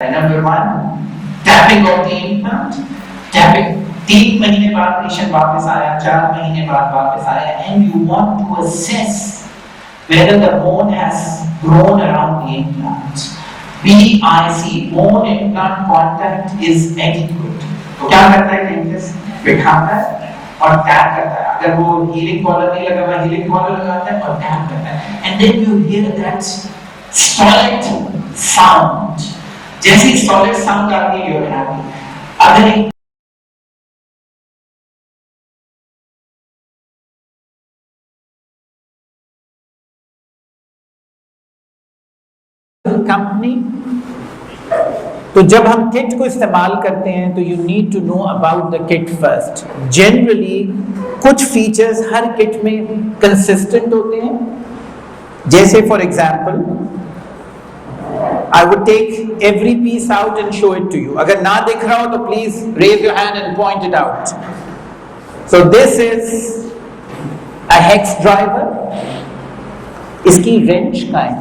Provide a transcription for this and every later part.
Number one, tapping of the implant. Tapping. 3 महीने बाद patient वापस आया, 4 महीने बाद वापस आया, and you want to assess whether the bone has grown around the implant. BIC, bone implant contact is adequate. तो क्या करता है डेंटिस्ट? बिठाता है और टैप करता है. अगर वो हीलिंग कॉलर नहीं लगा हुआ, हीलिंग कॉलर लगाता है और टैप करता है. And then you hear that solid sound. जैसे solid sound आती है, you're happy. अगर एक कंपनी, तो जब हम किट को इस्तेमाल करते हैं तो you need to know about the kit first. Generally कुछ फीचर्स हर किट में कंसिस्टेंट होते हैं. जैसे for example I would take every piece out and show it to you. अगर ना दिख रहा हो तो please raise your hand and point it out. So this is a hex driver. इसकी wrench का है.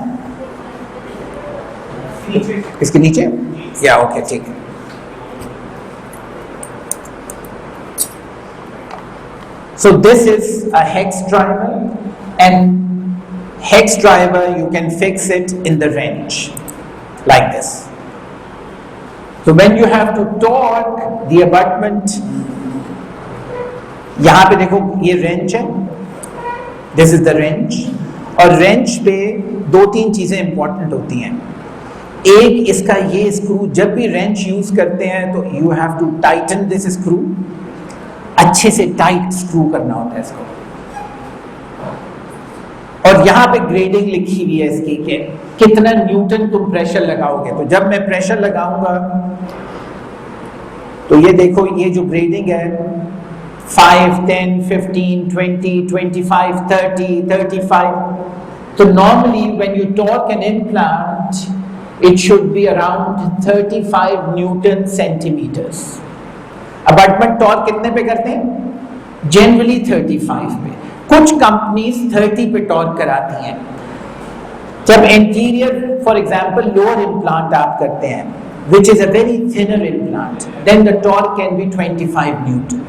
इसके नीचे? Yeah, okay, ठीक है. So this is a hex driver, and hex driver you can fix it in the wrench. Like this. So when you have to torque the abutment, यहां पे देखो ये wrench है, this is the wrench, और wrench पे 2-3 चीजें important होती हैं. एक इसका ये स्क्रू, जब भी wrench यूज करते हैं तो you have to tighten this screw, अच्छे से टाइट स्क्रू करना होता है इसको. और यहाँ पे ग्रेडिंग लिखी हुई है इसकी कि कितना न्यूटन तुम प्रेशर लगाओगे. तो जब मैं प्रेशर लगाऊंगा तो ये देखो, ये जो ग्रेडिंग है 5, 10, 15, 20, 25, 30, 35. तो normally when you torque an implant it should be around 35 newton centimetres. Abutment torque कितने पे करते हैं? जनरली 35 पे. कुछ कंपनीज 30 पे टॉर्क कराती हैं. जब anterior for example lower implant आप करते हैं, which is a very thinner implant, then the torque can be 25 Newton.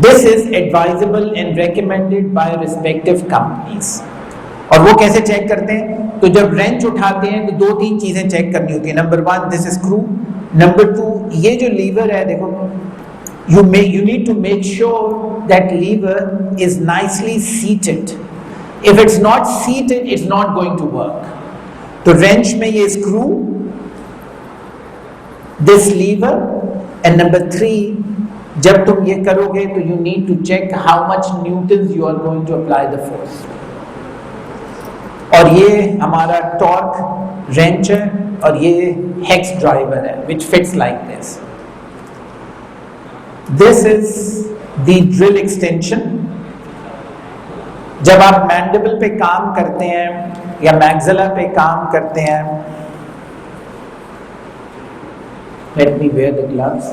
This is advisable and recommended by respective companies. और वो कैसे चेक करते हैं? तो जब रेंच उठाते हैं तो 2-3 चीजें चेक करनी होती है. Number 1, this screw. नंबर 2, ये जो लीवर है देखो, you need to make sure that lever is nicely seated. If it's not seated, it's not going to work. तो wrench में ये screw, this lever, and number 3, जब तुम ये करोगे तो you need to check how much newtons you are going to apply the force. और ये हमारा torque wrench है और ये hex driver है, which fits like this. This is the drill extension. जब आप मैंडिबल पे काम करते हैं या मैक्सिला पे काम करते हैं, let me wear the gloves.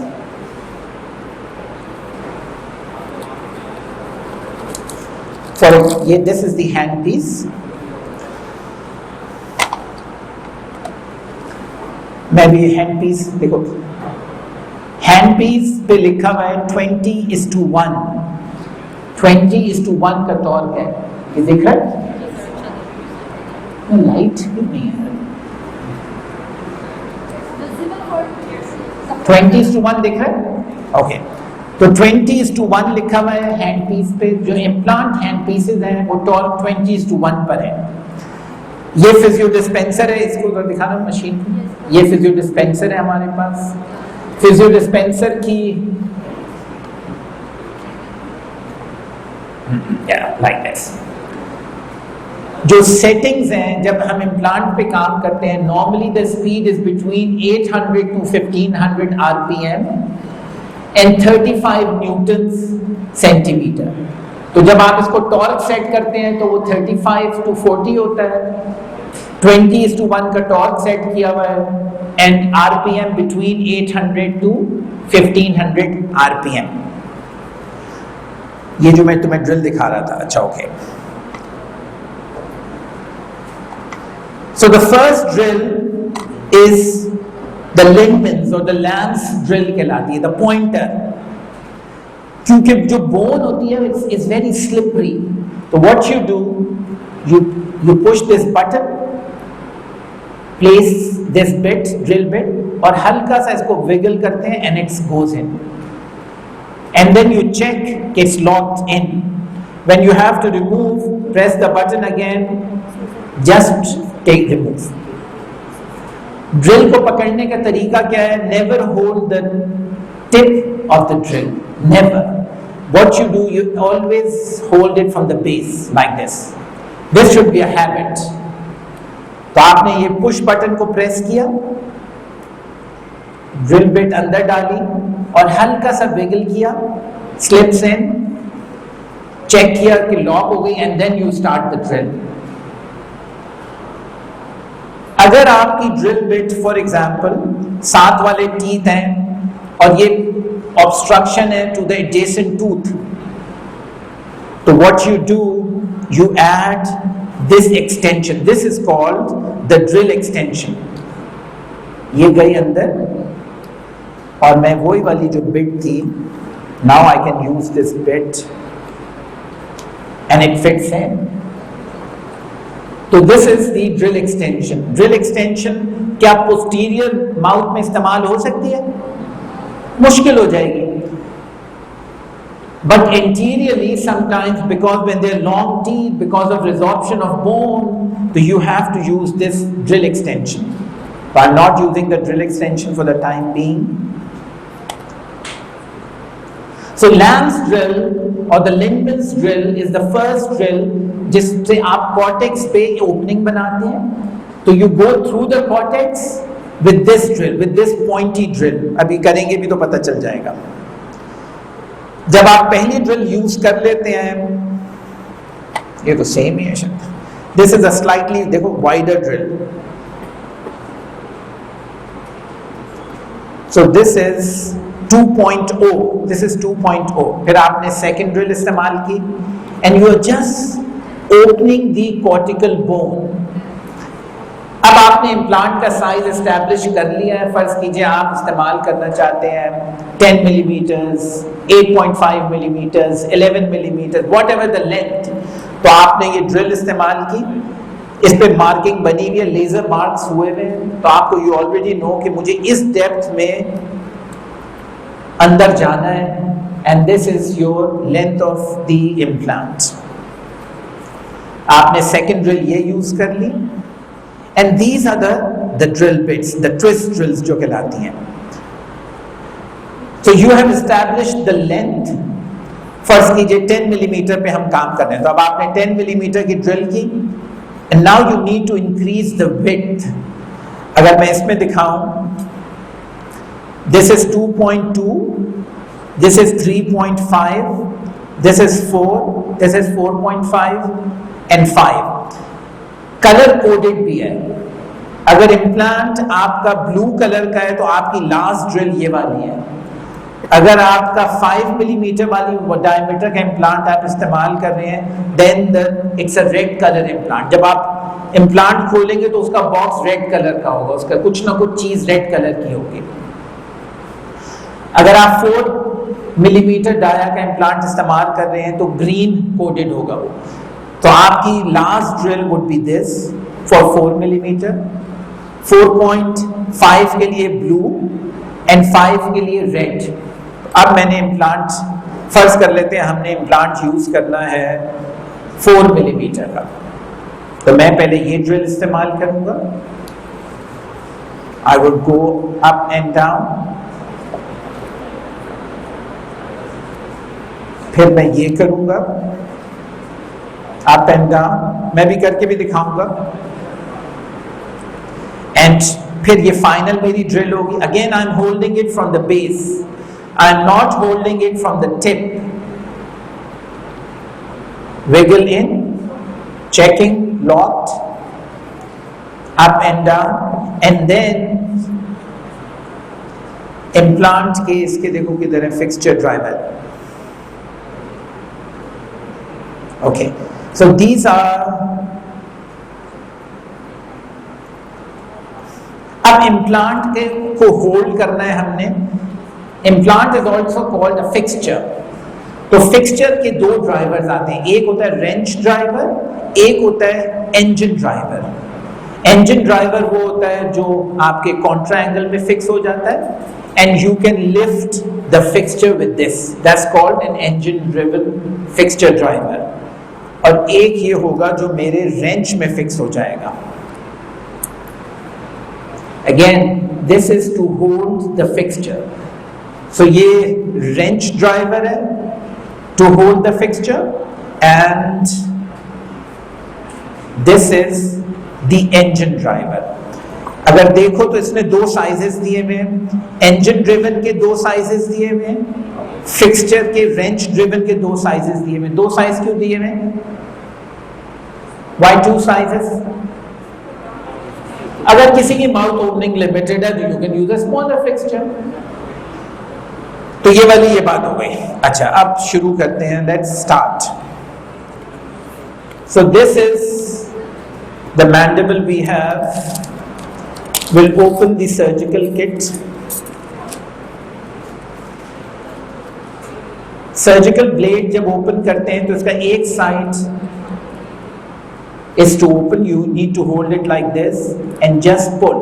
So this is the handpiece. मैं भी हैंडपीस देखो, हैंडपीस पे लिखा हुआ है 20:1. 20:1 का टॉर्क है. ये दिख रहा है? लाइट क्यों नहीं है? 20:1 दिख रहा है? ओके. तो 20:1 लिखा हुआ है हैंडपीस पे. जो इम्प्लांट हैंडपीसेस हैं वो टॉर्क 20:1 पर है. ये फिजियो डिस्पेंसर है, इसको दिखाना मशीन. ये फिजियो डिस्पेंसर है हमारे पास. फिजियो डिस्पेंसर की लाइक दिस जो सेटिंग्स हैं जब हम इम्प्लांट पे काम करते हैं, normally the speed is between 800 to 1500 RPM and 35 Newton centimetre. तो जब आप इसको टॉर्क सेट करते हैं तो वो 35 to 40 होता है. 20:1 का टॉर्क सेट किया हुआ है and RPM between 800 to 1500 RPM. ये जो मैं तुम्हें ड्रिल दिखा रहा था. अच्छा, okay. So the first drill is the ligaments or the lamb's drill कहलाती है, the pointer. क्योंकि जो bone होती है it's very slippery. So what you do, you push this button, place this bit, drill bit, और हल्का सा इसको wiggle करते हैं and it goes in. And then you check it's locked in. When you have to remove, press the button again, just take remove. Drill को पकड़ने का तरीका क्या है? Never hold the tip of the drill. Never. What you do, you always hold it from the base like this. This should be a habit. तो आपने ये push button को प्रेस किया, ड्रिल बिट अंदर डाली और हल्का सा विगल किया, स्लिप्स इन, चेक किया कि लॉक हो गई and then you start the drill. अगर आपकी ड्रिल बिट फॉर एग्जांपल 7 वाले टीथ हैं और ये ऑब्स्ट्रक्शन है टू द एडजेसेंट टूथ, तो what you do, you add this extension. This is called the drill extension. ये गई अंदर और मैं वही वाली जो बिट थी, now I can use this bit and it fits in. तो this is the drill extension. Drill extension क्या पोस्टीरियर माउथ में इस्तेमाल हो सकती है? मुश्किल हो जाएगी. But anteriorly, sometimes because when they're long teeth, because of resorption of bone, so you have to use this drill extension. But I'm not using the drill extension for the time being. So lamb's drill or the ligaments drill is the first drill जिससे आप cortex पे opening बनाते हैं. तो you go through the cortex with this drill, with this pointy drill. अभी करेंगे भी तो पता चल जाएगा. जब आप पहली ड्रिल यूज कर लेते हैं, ये तो सेम ही है शायद. दिस इज अ स्लाइटली, देखो, wider drill. So this is 2.0. This is 2.0. फिर आपने सेकेंड ड्रिल इस्तेमाल की and you are just opening the cortical bone. अब आपने इम्प्लांट का साइज एस्टैब्लिश कर लिया है. फर्ज कीजिए आप इस्तेमाल करना चाहते हैं 10 millimetres, 8.5 millimetres, 11 millimetre, what ever the length. तो आपने ये ड्रिल इस्तेमाल की, इस पे मार्किंग बनी हुई है, लेजर मार्क्स हुए हुए हैं. तो आपको यू ऑलरेडी नो कि मुझे इस डेप्थ में अंदर जाना है and this is your length of the implant. आपने सेकेंड ड्रिल ये यूज कर ली. And these are the drill bits, the twist drills जो कहलाती हैं. So you have established the length. फर्ज कीजिए 10 मिलीमीटर पे हम काम कर रहे हैं, तो अब आपने 10 मिलीमीटर की ड्रिल की and now you need to increase the width. अगर मैं इसमें दिखाऊं, this is 2.2, this is 3.5, this is 4, this is 4.5 and 5. Colour coded भी है. अगर इम्प्लांट आपका ब्लू कलर का है तो आपकी लास्ट ड्रिल ये वाली है. अगर आपका 5 मिलीमीटर वाली डायमीटर का इम्प्लांट आप इस्तेमाल कर रहे हैं, then it's a red colour implant. जब आप इम्प्लांट खोलेंगे तो उसका बॉक्स रेड कलर का होगा, उसका कुछ ना कुछ चीज रेड कलर की होगी. अगर आप 4 मिलीमीटर डाया का इम्प्लांट इस्तेमाल कर रहे हैं तो ग्रीन कोडेड होगा वो. तो आपकी last drill would be this for 4 millimetre, 4.5 के लिए ब्लू एंड 5 के लिए रेड. अब मैंने इम्प्लांट, फर्ज कर लेते हैं हमने इम्प्लांट यूज करना है 4 मिलीमीटर का, तो मैं पहले ये ड्रिल इस्तेमाल करूंगा. I would go up and down, फिर मैं ये करूंगा अप एंड डाउन, मैं भी करके भी दिखाऊंगा. एंड फिर ये फाइनल मेरी ड्रिल होगी. Again I am holding it from the base, I am not holding it from the tip. Wiggle in, checking, locked, up and down and then implant के इसके देखो किधर है, fixture driver. Okay, so these are, अब implant को hold करना है हमने. Implant is also called a fixture. तो फिक्सचर के दो ड्राइवर्स आते हैं, एक होता है रेंच ड्राइवर, एक होता है इंजन ड्राइवर. इंजन ड्राइवर वो होता है जो आपके कॉन्ट्रा एंगल में फिक्स हो जाता है, and you can lift the fixture with this, that's called an engine driven fixture driver. और एक ये होगा जो मेरे रेंच में फिक्स हो जाएगा. Again this is to hold the fixture. So ये रेंच ड्राइवर है to hold the fixture, and this is the engine driver. अगर देखो तो इसने दो साइजेस दिए हुए हैं. engine driven के दो साइजेस दिए हुए हैं, fixture के wrench driven के दो साइजेस दिए हुए हैं. दो साइज क्यों दिए हुए हैं? Why two sizes? अगर किसी की माउथ ओपनिंग लिमिटेड है तो you can use a smaller fixture. तो ये वाली ये बात हो गई. अच्छा, अब शुरू करते हैं. Let's start. So this is the mandible we have. Will open the surgical kit. Surgical blade जब ओपन करते हैं तो इसका एक side is to open. You need to hold it like this and just pull.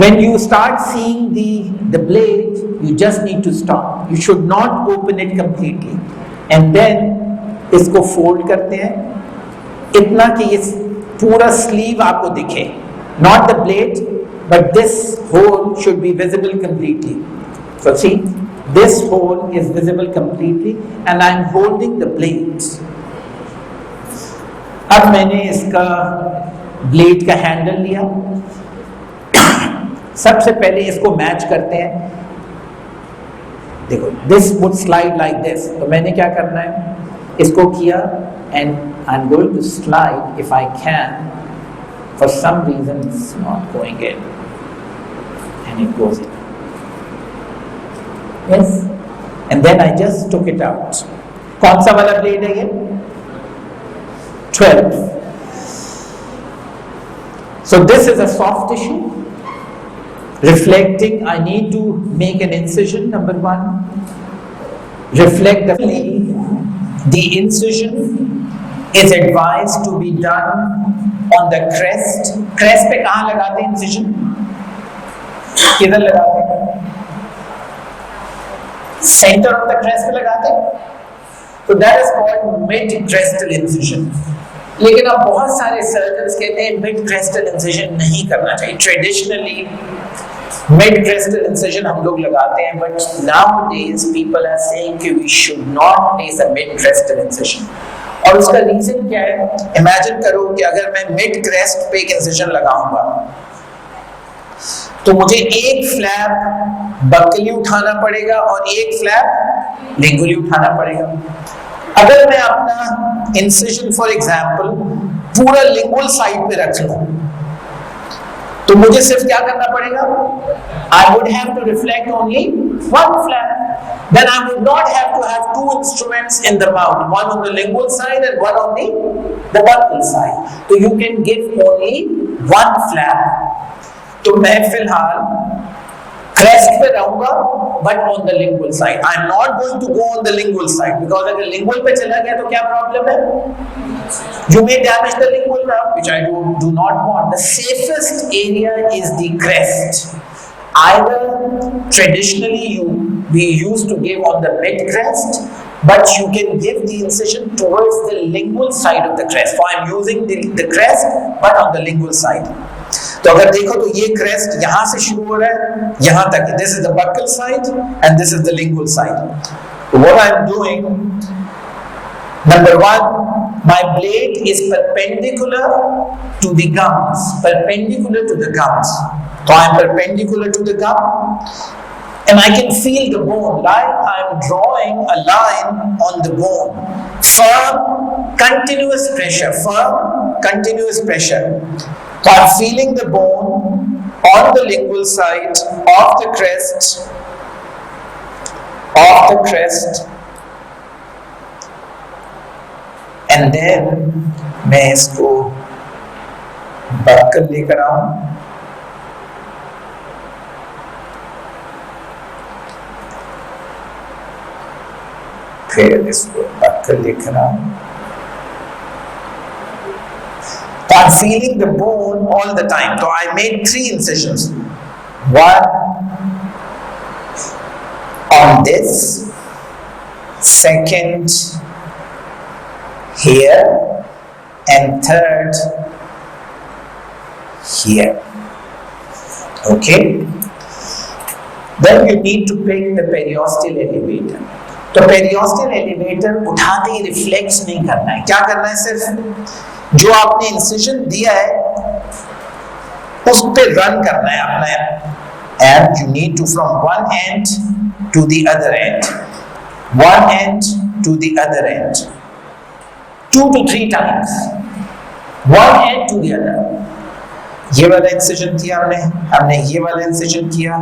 When you start seeing the blade, you just need to stop. You should not open it completely. And then इसको fold करते हैं इतना कि ये पूरा sleeve आपको दिखे. Not the blade, but this hole should be visible completely. So see, this hole is visible completely, and I am holding the blade. अब मैंने इसका blade का handle लिया. सबसे पहले इसको मैच करते हैं. देखो, this would slide like this. तो मैंने क्या करना है, इसको किया and I am going to slide if I can. For some reason it's not going in and it goes in. Yes, and then I just took it out. कौन सा वाला ब्लेड है ये? 12. So this is a soft tissue. Reflecting, I need to make an incision. Number one, reflect the incision is advised to be done on the crest. Crest पे कहाँ लगाते हैं incision? किधर लगाते हैं? Center of the crest पे लगाते हैं. So that is called mid-crestal incision. लेकिन अब बहुत सारे सर्जन्स कहते हैं मिड क्रेस्टल इंसिजन नहीं करना चाहिए. ट्रेडिशनली मिड क्रेस्टल इंसिजन हम लोग लगाते हैं, but nowadays people are saying कि we should not place a mid crestal incision. और उसका रीजन क्या है? इमेजिन करो कि अगर मैं मिड क्रेस्ट पे एक इंसिजन लगाऊंगा तो मुझे एक फ्लैप बक्कली उठाना पड़ेगा और एक फ्लैप लिंगुली उठाना पड़ेगा. अगर मैं अपना इंसिजन फॉर एग्जांपल पूरा लिंगुअल साइड पे रख लूं तो मुझे सिर्फ क्या करना पड़ेगा? I would have to reflect only one flap. Then I would not have to have two instruments in the mouth, one on the lingual side and one on the buccal side. So you can give only one flap. तो मैं फिलहाल crest पे रहूंगा but on the lingual side. I am not going to go on the lingual side because अगर lingual पे चला गया तो क्या problem है? You may damage the lingual nerve, which I do not want. The safest area is the crest. Either traditionally we used to give on the mid crest, but you can give the incision towards the lingual side of the crest. So I am using the crest but on the lingual side. तो अगर देखो तो ये crest यहाँ से शुरू हो रहा है यहाँ तक. This is the buccal side and this is the lingual side. So what I am doing, number one, my blade is perpendicular to the gums. Perpendicular to the gums. So I am perpendicular to the gum, and I can feel the bone. Like I am drawing a line on the bone. Firm, continuous pressure. Firm, continuous pressure. So I am feeling the bone on the lingual side of the crest. And then मैं इसको buckle लेकर आऊं, फिर इसको buckle लेकर आऊं. So I'm feeling the bone all the time. So I made 3 incisions. One on this, second here, and third here. Okay? Then you need to pick the periosteal elevator. तो periosteal elevator उठाते ही reflex नहीं करना है. क्या करना है? सिर्फ जो आपने इंसिजन दिया है उस पे रन करना है अपना. And you need to from one end to the other end, one end to the other end, 2 to 3 times, one end to the other. ये वाला इंसिजन किया हमने ये वाला इंसिजन किया,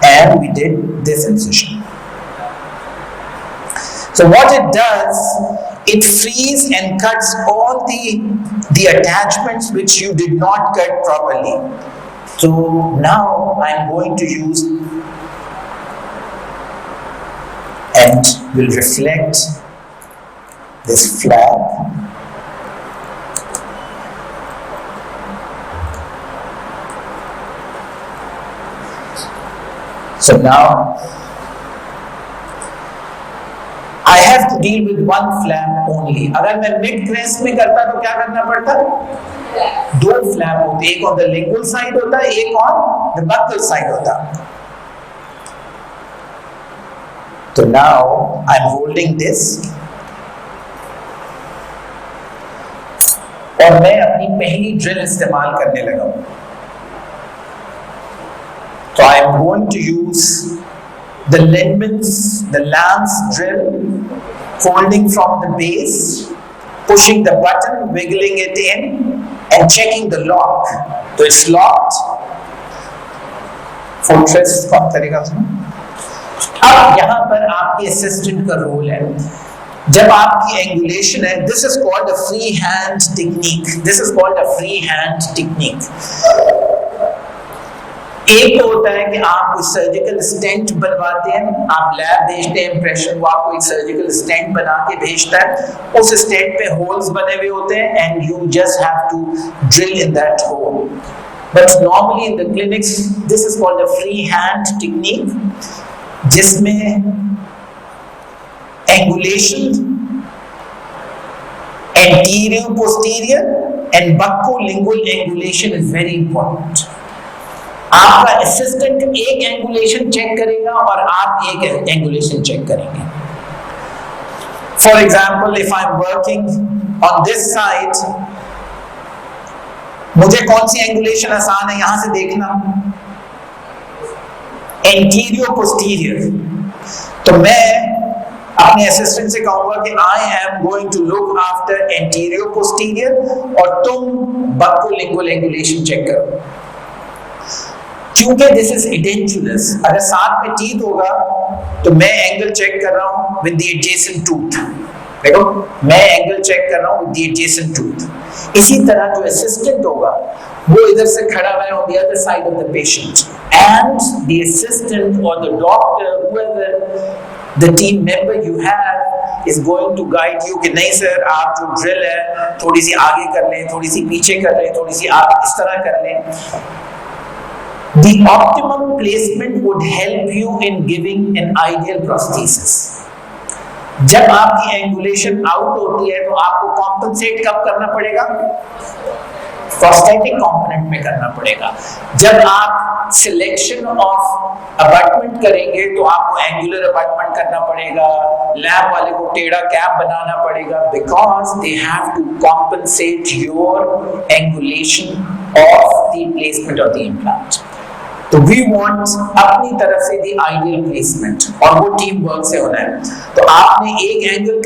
and we did this incision. So what it does, it frees and cuts all the attachments which you did not cut properly. So now I'm going to use and will reflect this flap. So now I have to deal with one flap only. अगर मैं mid crest में करता तो क्या करना पड़ता? 2 flap होते, एक on the lingual side होता, एक on the buccal side होता. So now I'm holding this और मैं अपनी पहली ड्रिल इस्तेमाल करने लगा हूं. So I am going to use the lance drill, holding from the base, pushing the button, wiggling it in, and checking the lock. So it's locked. Fortress तरीका से. अब यहाँ पर आपके असिस्टेंट का रोल है. जब आपकी एंगुलेशन है, this is called a free hand technique. This is called a free hand technique. एक तो होता है कि आप कोई सर्जिकल स्टेंट बनवाते हैं, आप लैब भेजते हैं इम्प्रेशन, वो आपको एक सर्जिकल स्टेंट बना के भेजता है, उस स्टेंट पे होल्स बने हुए होते हैं and you just have to drill in that hole. But normally in the clinics this is called a free hand technique, जिसमें angulation anterior posterior and buccolingual angulation is very important. आपका assistant एक angulation check करेगा और आप एक angulation check करेंगे. For example, if I am working on this side, मुझे कौन सी एंगुलेशन आसान है यहां से देखना? Anterior posterior. तो मैं अपने असिस्टेंट से कहूंगा कि I am going to look after anterior posterior और तुम बक्को-लिंगुअल एंगुलेशन चेक करो. क्योंकि दिस इज एडेंचुलस, अगर साथ में टीथ होगा तो मैं एंगल चेक कर रहा हूं विद द एडजेसेंट टूथ. देखो, मैं एंगल चेक कर रहा हूं विद द एडजेसेंट टूथ. इसी तरह जो असिस्टेंट होगा वो इधर से खड़ा है on the other side of the patient, and the assistant और the doctor, whoever the team member you have is going to guide you कि नहीं सर, आप जो ड्रिल है थोड़ी सी आगे कर लें, थोड़ी सी पीछे कर लें, थोड़ी सी आप इस तरह कर लें. The optimum placement would help you in giving an ideal prosthesis. जब आपकी एंगुलेशन आउट होती है तो आपको कॉम्पनसेट कब करना पड़ेगा? प्रोस्थेटिक कंपोनेंट में करना पड़ेगा. जब आप सिलेक्शन ऑफ अबटमेंट करेंगे तो आपको एंगुलर अबटमेंट करना पड़ेगा, लैब वाले को टेढ़ा कैप बनाना पड़ेगा, because they have to compensate your angulation of the placement of the implant. तो वी वांट अपनी तरफ से दी आइडियल प्लेसमेंट, और वो टीम वर्क से होना है. तो आपने एक एंगल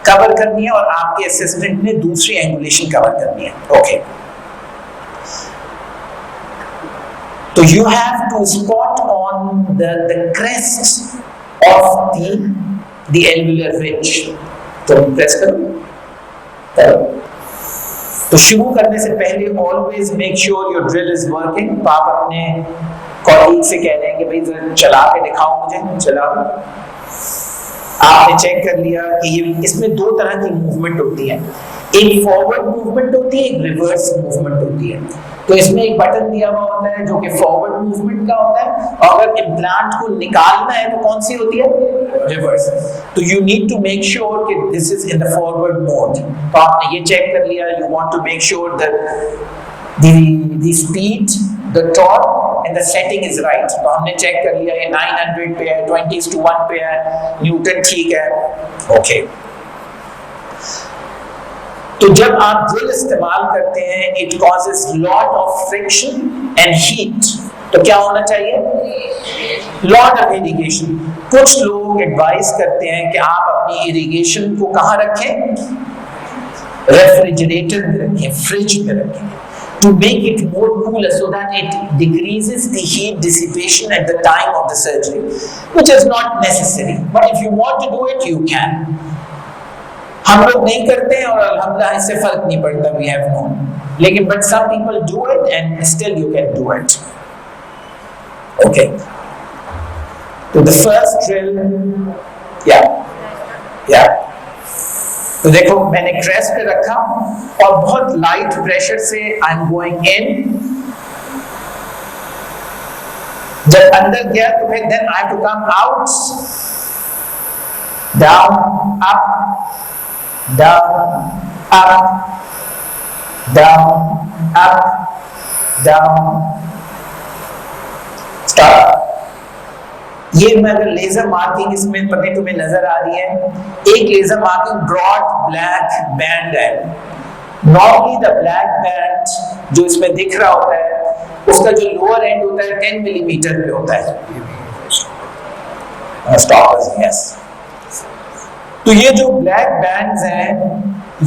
कवर करनी है और आपके असिस्टेंट ने दूसरी एंगुलेशन कवर करनी है. ओके, तो you have to spot on the crest of the alveolar ridge. तो प्रेस करो. तो शुरू करने से पहले always make sure your drill is working. तो आप अपने कॉलीग से कह रहे हैं कि भाई जरा चला के दिखाओ मुझे, चलाओ। आपने चेक कर लिया कि ये इसमें दो तरह की मूवमेंट होती है, एक फॉरवर्ड मूवमेंट होती है, एक रिवर्स मूवमेंट होती है। तो इसमें एक बटन दिया हुआ होता है जो कि फॉरवर्ड मूवमेंट का होता है, और अगर इम्प्लांट को निकालना है तो कौन सी होती है? रिवर्स। तो you need to make sure कि this is in the forward mode. तो आपने ये चेक कर लिया, you want to make sure that the speed, the torque and the setting is right. तो हमने चेक कर लिया ये 900 पे है, 20:1 पे है, न्यूटन ठीक है, ओके। तो जब आप ड्रिल इस्तेमाल करते हैं, it causes lot of friction and heat, तो क्या होना चाहिए? Lot of irrigation. कुछ लोग एडवाइस करते हैं कि आप अपनी इरिगेशन को कहाँ रखें? रेफ्रिजरेटर में रखें, फ्रिज में रखें, to make it more cooler so that it decreases the heat dissipation at the time of the surgery, which is not necessary, but if you want to do it you can. हम लोग नहीं करते हैं और अल्हम्दुलिल्लाह इससे फर्क नहीं पड़ता, we have known, लेकिन but some people do it and still you can do it. Okay, so the first drill, yeah, तो देखो मैंने क्रेस्ट पे रखा और बहुत लाइट प्रेशर से आई एम गोइंग इन। जब अंदर गया तो फिर then I have to come out, down up, down up, down up, down, stop. ये मैं अगर लेजर मार्किंग इसमें पता तुम्हें नजर आ रही है, एक laser marking broad black band है। नॉर्मली द ब्लैक बैंड जो इसमें दिख रहा होता है उसका जो लोअर एंड होता है 10 मिलीमीटर पे होता है। Stop, yes. तो ये जो ब्लैक बैंड्स हैं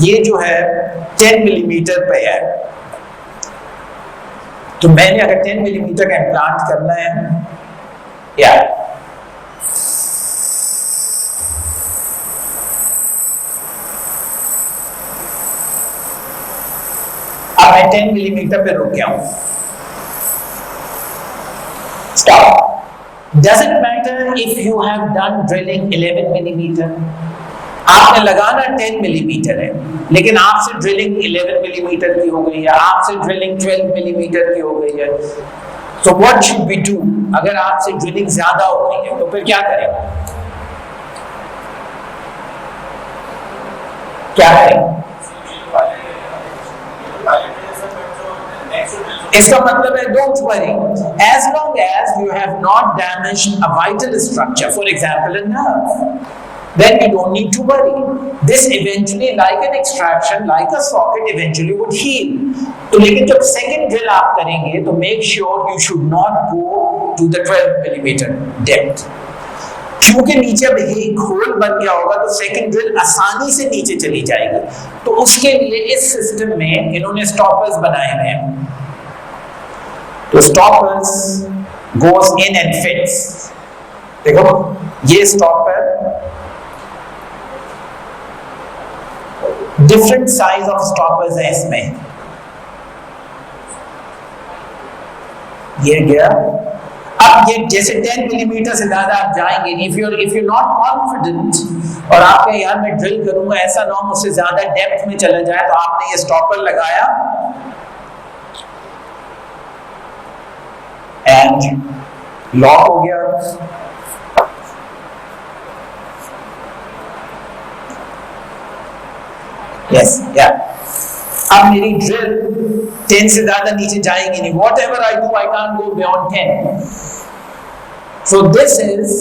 ये जो है 10 मिलीमीटर पे है। तो मैंने अगर 10 मिलीमीटर का इम्प्लांट करना है, या अब मैं 10 मिलीमीटर पे रुक गया हूं। Stop. Doesn't matter if you have done drilling 11 millimetre, आपने लगाना 10 मिलीमीटर है, लेकिन आपसे ड्रिलिंग 11 मिलीमीटर की हो गई है, आपसे ड्रिलिंग 12 मिलीमीटर की हो गई है, तो व्हाट शुड वी डू? अगर आपसे ड्रिलिंग ज्यादा हो रही है तो फिर क्या करें? क्या करें? इसका मतलब है don't worry, as long as you have not damaged a vital structure, for example a nerve, then you don't need to worry. This eventually, like an extraction, like a socket, eventually would heal. तो लेकिन जब second drill आप करेंगे तो make sure you should not go to the 12 millimetre depth, क्योंकि नीचे अब एक होल बन गया होगा तो सेकंड ड्रिल आसानी से नीचे चली जाएगी। तो उसके लिए इस सिस्टम में इन्होंने स्टॉपर्स बनाए हुए हैं। तो stoppers goes in and fits. देखो ये stopper different size of stoppers है इसमें। ये गया। अब ये जैसे 10 मिलीमीटर से ज्यादा आप जाएंगे, इफ यू नॉट कॉन्फिडेंट और आपके यार मैं ड्रिल करूंगा ऐसा ना मुझसे ज्यादा डेप्थ में चला जाए, तो आपने ये स्टॉपर लगाया एंड लॉक हो गया। यस, या अब मेरी ड्रिल 10 से ज्यादा नीचे जाएगी नहीं। What ever I do I can't go beyond 10। So this is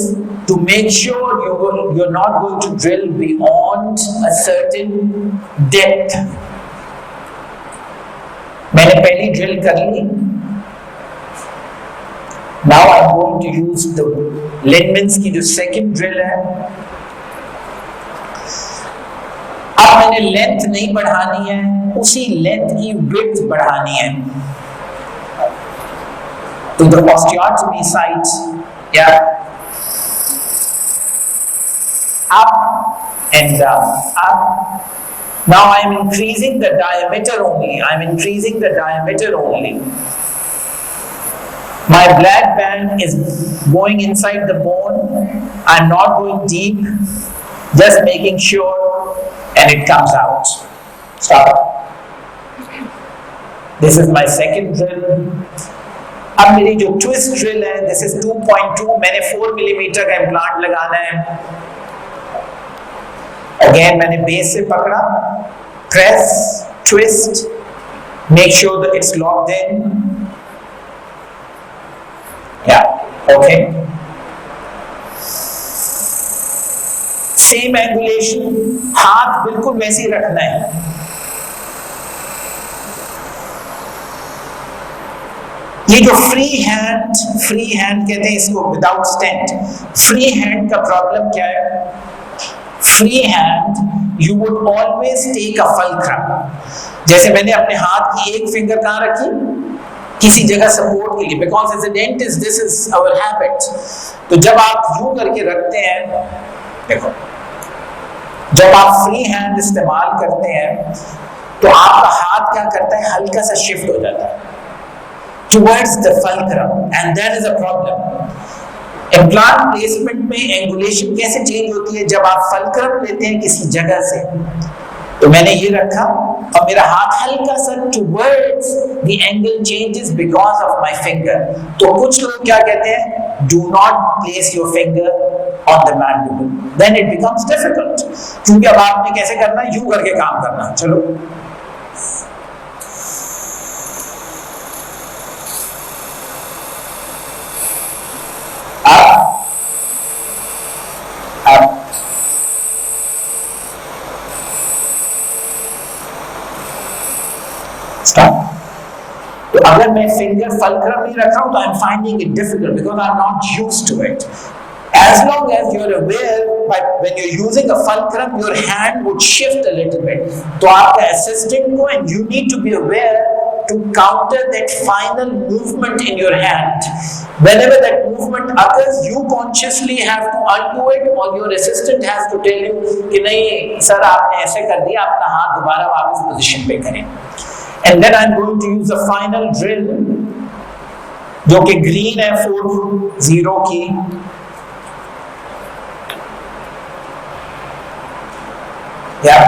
to make sure you're not going to drill beyond a certain depth. मैंने पहली ड्रिल कर ली। Now I'm going to use the Lindmans की जो second drill है। अब मैंने length नहीं बढ़ानी है, उसी लेंथ की विड्थ बढ़ानी है। तो the osteotomy site, yeah, up and down, up Now I am increasing the diameter only. I am increasing the diameter only. My black band is going inside the bone. I'm not going deep, just making sure, and it comes out. Stop. This is my second drill. अब मेरी जो twist drill है, this is 2.2. मैंने 4 millimeter का implant लगाना है. Again मैंने base से पकड़ा, press, twist, make sure that it's locked in. Yeah, okay. Same angulation, हाथ बिल्कुल वैसे ही रखना है. ये जो फ्री हैंड कहते हैं इसको विदाउट स्टेंट. फ्री हैंड का प्रॉब्लम क्या है? Free hand you would always take a fulcrum. जैसे मैंने अपने हाथ की एक फिंगर कहाँ रखी? किसी जगह सपोर्ट के लिए, because as a dentist this is our habit. तो जब आप यूं करके रखते हैं, देखो, जब आप फ्री हैंड इस्तेमाल करते हैं तो आपका हाथ क्या करता है? हल्का सा शिफ्ट हो जाता है towards the fulcrum, and that is a problem. Implant placement में angulation कैसे change होती है? जब आप fulcrum लेते हैं किसी जगह से, तो मैंने ये रखा और मेरा हाथ हल्का सा towards the angle changes because of my finger. तो कुछ लोग क्या कहते हैं? Do not place your finger on the mandible. Then it becomes difficult. क्योंकि अब आपने कैसे करना? यूं करके काम करना. चलो, तो अगर मैं फिंगर फल्क्रम नहीं रख रहा हूं तो I am finding it difficult because I am not used to it. As long as you're aware, when you're using a fulcrum, your hand would shift a little bit. तो आपका assistant को, and you need to be aware to counter that final movement in your hand. Whenever that movement occurs, you consciously have to undo it, or your assistant has to tell you कि नहीं sir आपने ऐसे कर दिया, अपना हाथ दोबारा वापस पोजीशन पे करें. And then I'm going to use a final drill जो कि ग्रीन है 4-0 की. Yeah.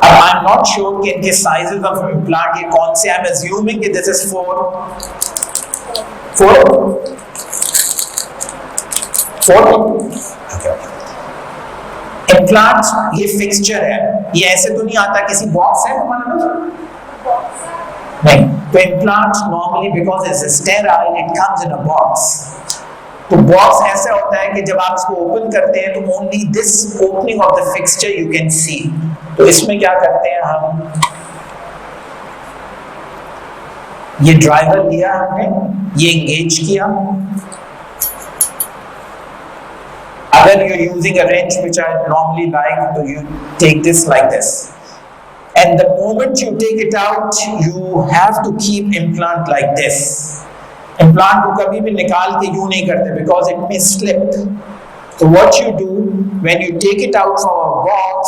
अब I'm not sure कि इनके sizes of implant ये कौन से. I'm assuming कि this is 4. Okay. Implant ये fixture है, ये ऐसे तो नहीं आता. किसी बॉक्स है तुम्हारे पास? नहीं. तो implant normally because it's sterile, it comes in a box. तो बॉक्स ऐसा होता है कि जब आप इसको ओपन करते हैं तो only this opening of the fixture you can see. तो इसमें क्या करते हैं हम? ये ड्राइवर लिया हमने, ये एंगेज किया. अगर you're using a wrench which I normally like, so you take this like this. And the moment you take it out, you have to keep implant like this. Implant को कभी भी निकाल के यूं नहीं करते because it may slip. So what you do when you take it out from a box,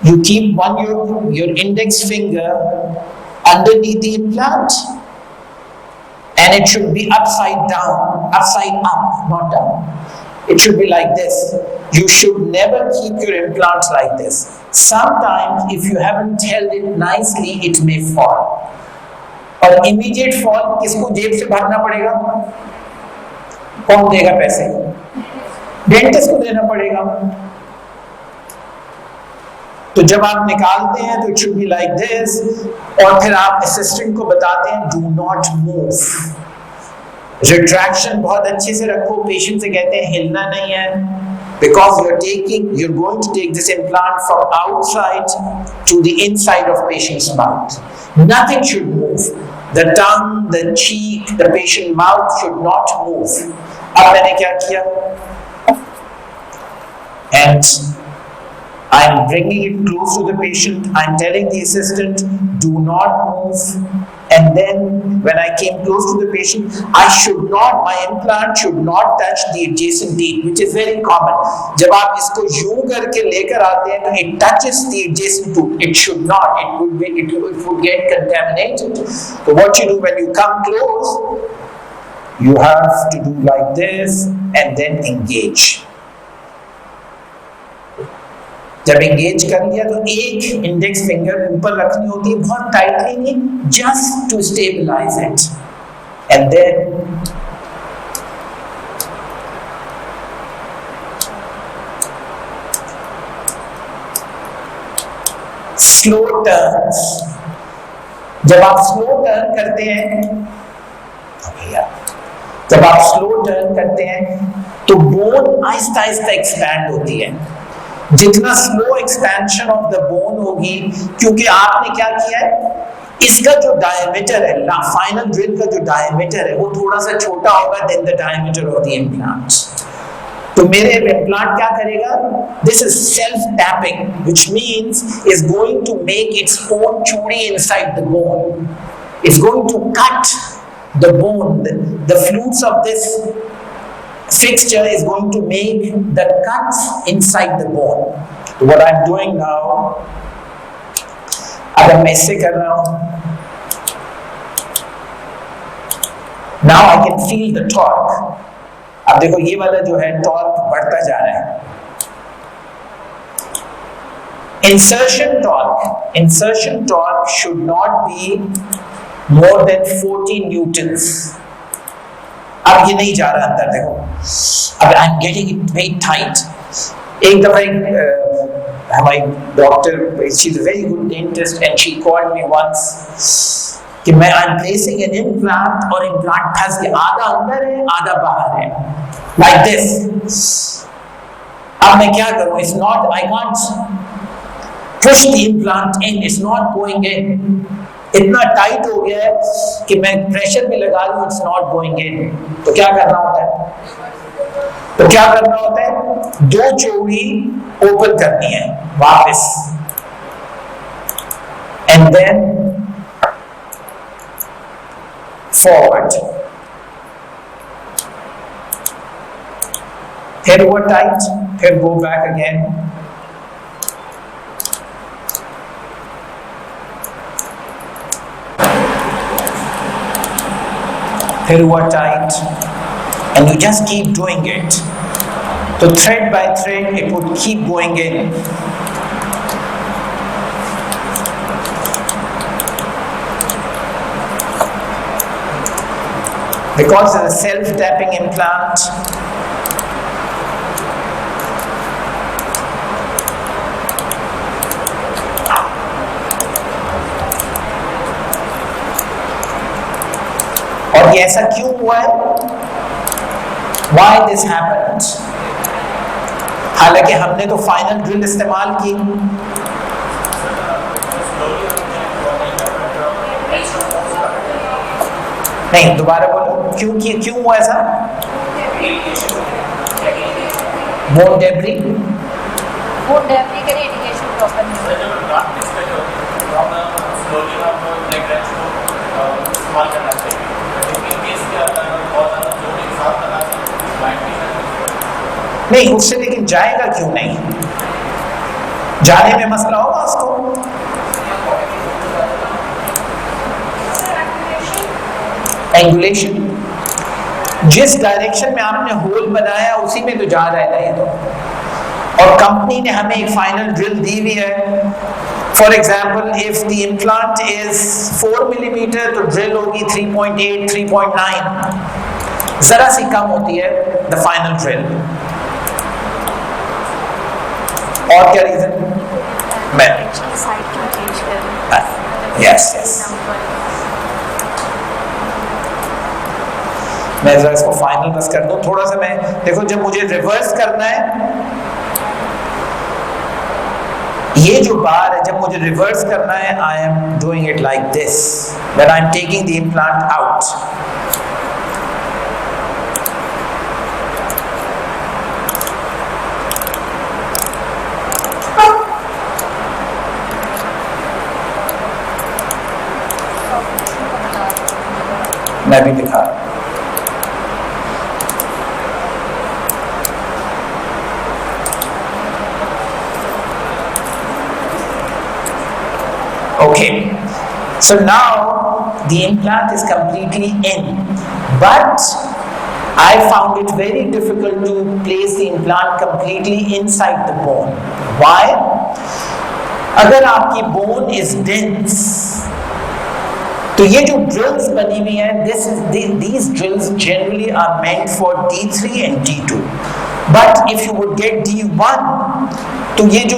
you keep your index finger underneath the implant, and it should be upside down, upside up, not down. It should be like this. You should never keep your implants like this. Sometimes if you haven't held it nicely, it may fall. और immediate fall किसको जेब से भरना पड़ेगा? कौन देगा पैसे? Dentist को देना पड़ेगा. तो जब आप निकालते हैं तो it should be like this, और फिर आप असिस्टेंट को बताते हैं डू नॉट मूव. रिट्रैक्शन बहुत अच्छे से रखो. पेशेंट से कहते हैं हिलना नहीं है, because you're going to take this implant from outside to the inside of patient's mouth. Nothing should move. The tongue, the cheek, the patient mouth should not move. अब मैंने क्या किया? And I'm bringing it close to the patient. I'm telling the assistant, do not move. And then when I came close to the patient, my implant should not touch the adjacent teeth, which is very common. जब आप इसको यूं करके लेकर आते हैं तो it touches the adjacent tooth. It should not. It would get contaminated. So what you do when you come close, you have to do like this and then engage. जब एंगेज कर लिया तो एक इंडेक्स फिंगर ऊपर रखनी होती है, बहुत टाइटली नहीं, just to stabilise it, and then slow turns. जब आप स्लो टर्न करते हैं, जब आप स्लो टर्न करते हैं तो बोन आहिस्ता आहिस्ता एक्सपैंड होती है. जितना slow expansion of the bone होगी, क्योंकि आपने क्या किया है, इसका जो डायमीटर है, फाइनल ड्रिल का जो डायमीटर है वो थोड़ा सा छोटा होगा then the diameter of the implant. तो मेरे इम्प्लांट क्या करेगा, this is self tapping, which means is going to make its own चूड़ी inside the bone. It's going to cut the bone. The flutes of this fixture is going to make the cuts inside the bone. So what I'm doing now, अगर मैं इससे कर रहा हूं, now I can feel the torque. अब देखो ये वाला जो है टॉर्क बढ़ता जा रहा है. Insertion torque should not be more than 40 newtons. अब ये नहीं जा रहा अंदर, देखो अब I am getting it very tight. एक दफा हमारी doctor, she is a very good dentist, and she called me once कि मैं I am placing an implant और इम्प्लांट फंस गया, आधा अंदर है आधा बाहर है, लाइक दिस. अब मैं क्या करूं, it's not, I can't push the implant in, it's not going इन. इतना टाइट हो गया है कि मैं प्रेशर भी लगा लूं, इट्स नॉट गोइंग इन. तो क्या करना होता है, दो चौड़ी ओपन करनी है वापस, एंड देन फॉरवर्ड, फिर वो टाइट, फिर गो बैक अगेन. फिर हुआ tight, and you just keep doing it. So thread by thread it would keep going in. Because it's a self-tapping implant, और ये ऐसा क्यों हुआ है, why this happened? हालांकि हमने तो फाइनल ड्रिल इस्तेमाल की. नहीं, दोबारा बोलो, क्यों हुआ ऐसा? बोन डेब्री का रेडिएशन प्रॉपर नहीं, उससे लेकिन जाएगा क्यों नहीं, जाने में मसला होगा उसको. एंगुलेशन, जिस डायरेक्शन में आपने होल बनाया उसी में तो जा रहा है ना ये तो. और कंपनी ने हमें एक फाइनल ड्रिल दी हुई है. For example, if the implant is 4 millimetre तो ड्रिल होगी 3.8, 3.9, जरा सी कम होती है द फाइनल ड्रिल. और क्या रीजन? मैं जरा इसको फाइनल बस कर दूं थोड़ा सा. मैं देखो, जब मुझे रिवर्स करना है, ये जो बार है, जब मुझे रिवर्स करना है, I am doing it like this when I am taking the implant out. मैं भी दिखा रहा हूं। Okay, so now the implant is completely in, but I found it very difficult to place the implant completely inside the bone. Why? अगर आपकी bone is dense, तो ये जो drills बनी हुई हैं, these drills generally are meant for D3 and D2. But if you would get D1, तो ये जो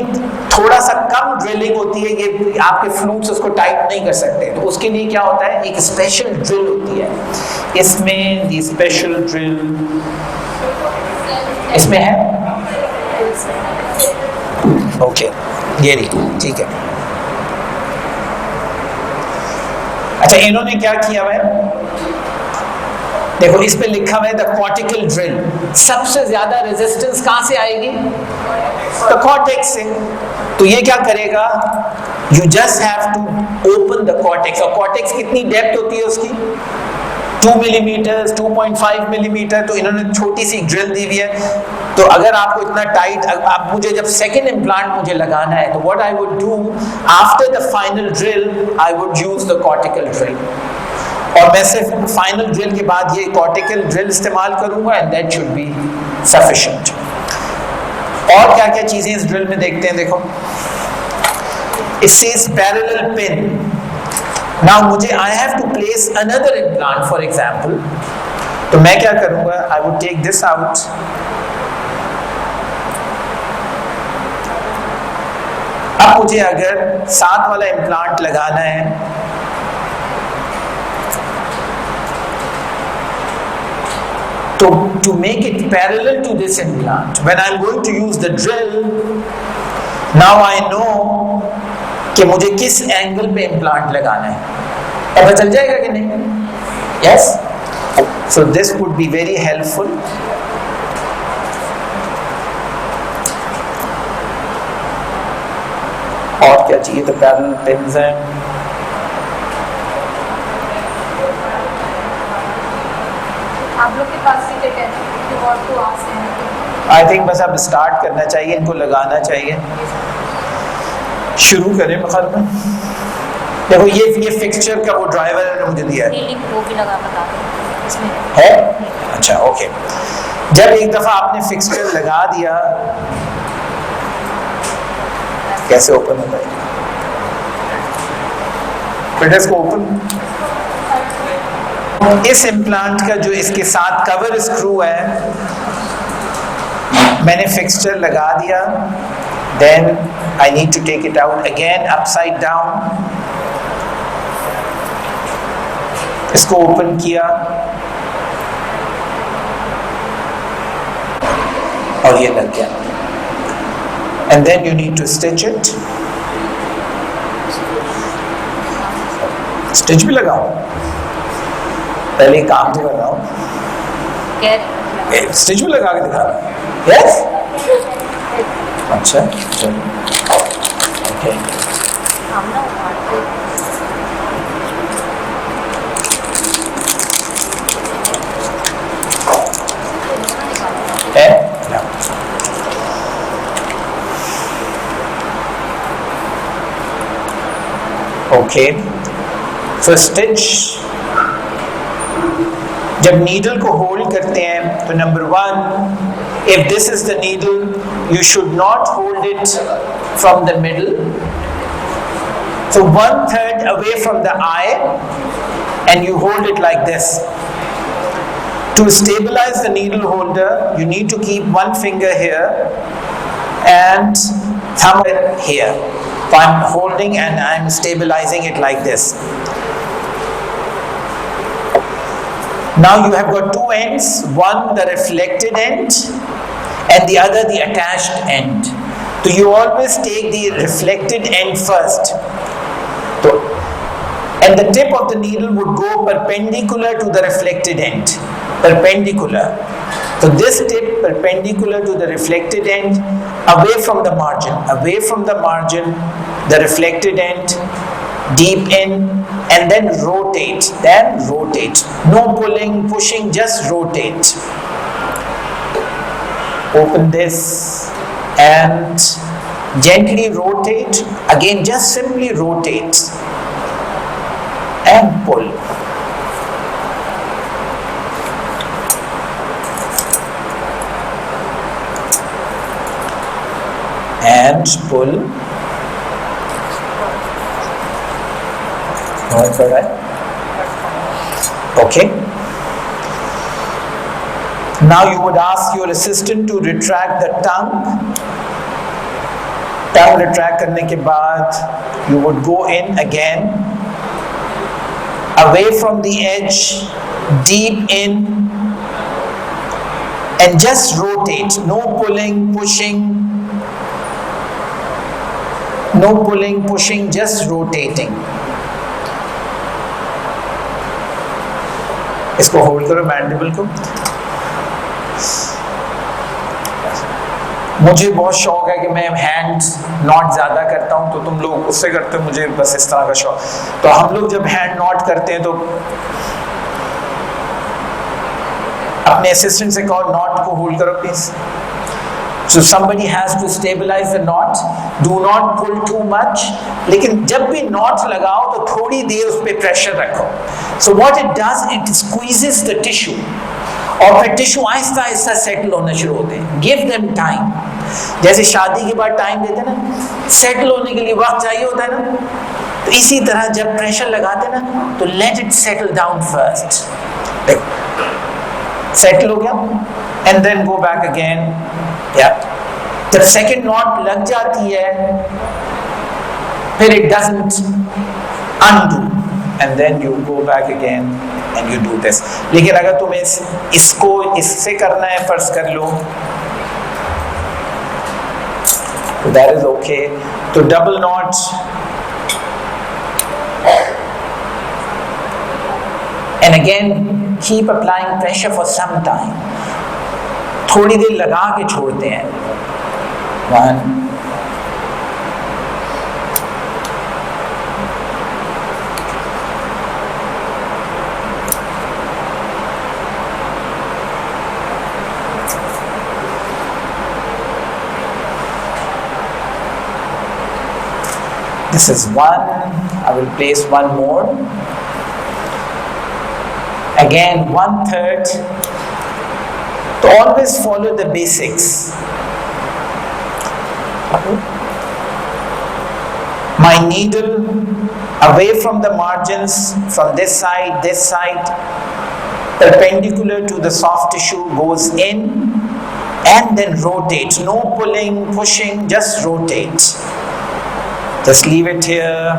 थोड़ा सा कम ड्रिलिंग होती है, ये आपके फ्लूट्स उसको टाइट नहीं कर सकते, तो उसके लिए क्या होता है, एक स्पेशल ड्रिल होती है। इसमें दी स्पेशल ड्रिल इसमें है, ओके, ये रही, ठीक है। अच्छा, इन्होंने क्या किया हुआ है, देखो इस पे लिखा हुआ है द कॉर्टिकल ड्रिल। सबसे ज्यादा रेजिस्टेंस कहां से आएगी, द कॉर्टेक्स से। तो ये क्या करेगा, you just have to open the cortex. और कॉर्टेक्स कितनी डेप्थ होती है उसकी, 2 मिलीमीटर, 2.5 मिलीमीटर। तो इन्होंने छोटी सी ड्रिल दी हुई है। तो अगर आपको इतना टाइट, अब मुझे जब सेकेंड इम्प्लांट मुझे लगाना है, तो what I would do after the final drill, I would use the cortical drill. और मैं सिर्फ फाइनल ड्रिल के बाद ये कॉर्टिकल ड्रिल इस्तेमाल करूंगा, and that should be sufficient. और क्या क्या चीजें इस ड्रिल में देखते हैं, देखो it says parallel pin. Now मुझे I have to place another implant for example, तो मैं क्या करूंगा, I would take this out, अब मुझे अगर साथ वाला इम्प्लांट लगाना है, तो to make it parallel to this implant, when I'm going to use the drill, now I know कि मुझे किस एंगल पे इम्प्लांट लगाना है। पता चल जाएगा कि नहीं? Yes? So this would be very helpful. और क्या चाहिए, तो पैरेलल पिन्स हैं। आप लोग के पास टिकट है, आई थिंक बस अब स्टार्ट करना चाहिए, इनको लगाना चाहिए, शुरू करें बखर में। देखो ये फिक्सचर का वो ड्राइवर ने मुझे दिया है, वो भी लगा बता है? अच्छा, ओके। जब एक दफा आपने फिक्सचर लगा दिया, कैसे ओपन होता है, फिर इसको ओपन। इस इम्प्लांट का जो इसके साथ कवर स्क्रू है, मैंने फिक्सचर लगा दिया, then I need to take it out again upside down, इसको ओपन किया और ये लग गया, and then you need to stitch it. Stitch भी लगाओ, पहले काम तो कर रहा हूँ, स्टिच भी लगा के दिखा रहा हूँ। यस, अच्छा, ओके। ओके, सो स्टिच। जब नीडल को होल्ड करते हैं, तो number 1, if this is the needle, you should not hold it from the middle, so 1/3 away from the eye, and you hold it like this. To stabilize the needle holder, you need to keep one finger here and thumb here. So I'm holding and I'm stabilizing it like this. Now you have got two ends, one the reflected end and the other the attached end. So you always take the reflected end first. So, and the tip of the needle would go perpendicular to the reflected end. Perpendicular. So this tip perpendicular to the reflected end, away from the margin. Away from the margin, the reflected end, deep in and then rotate, no pulling, pushing, just rotate. Open this and gently rotate, again just simply rotate and pull. And pull. Okay. Now you would ask your assistant to retract the tongue. Tongue retract करने के बाद you would go in again, away from the edge, deep in, and just rotate. No pulling, pushing. No pulling, pushing, just rotating. इसको hold करो mandible को. मुझे बहुत शौक है कि मैं हैंड्स नॉट ज़्यादा करता हूँ, तो तुम लोग उससे करते हो, मुझे बस इस तरह का शौक. तो हम लोग जब हैंड नॉट करते हैं तो अपने असिस्टेंट से कहो नॉट को होल्ड करो please. So somebody has to stabilize the knot. Do not pull too much. लेकिन जब भी knot लगाओ तो थोड़ी देर उस पे pressure रखो. So what it does, it squeezes the tissue. और फिर टिश्यू आहिस्ता आहिस्ता सेटल होना शुरू होते हैं. Give them time. जैसे शादी के बाद टाइम देते हैं ना, सेटल होने के लिए वक्त चाहिए होता है ना, तो इसी तरह जब प्रेशर लगाते हैं ना तो let it settle down first. Settle हो गया and then go back again. जब सेकेंड नॉट लग जाती है फिर it doesn't undo and then you go back again and you do this. लेकिन अगर तुम्हें इसको इससे करना है, फर्ज कर लो, तो that is okay. तो double not and again keep applying pressure for some time. थोड़ी देर लगा के छोड़ते हैं. 1, this is 1. I will place one more. Again 1/3. So always follow the basics. My needle away from the margins, from this side, perpendicular to the soft tissue, goes in and then rotate. No pulling, pushing, just rotate. Just leave it here,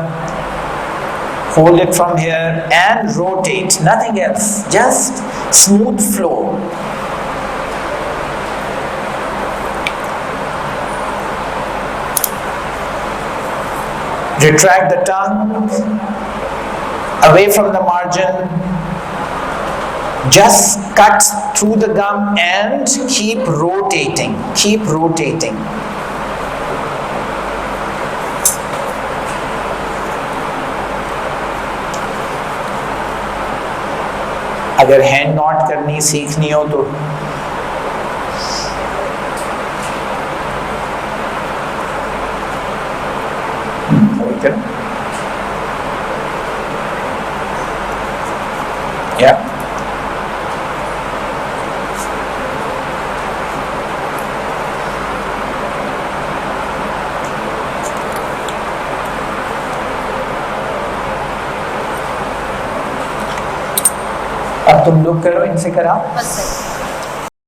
hold it from here and rotate, nothing else, just smooth flow. Retract the tongue away from the margin, just cut through the gum and keep rotating, अगर hand not करनी सीखनी हो तो yeah. अब तुम लोग करो, इनसे करा.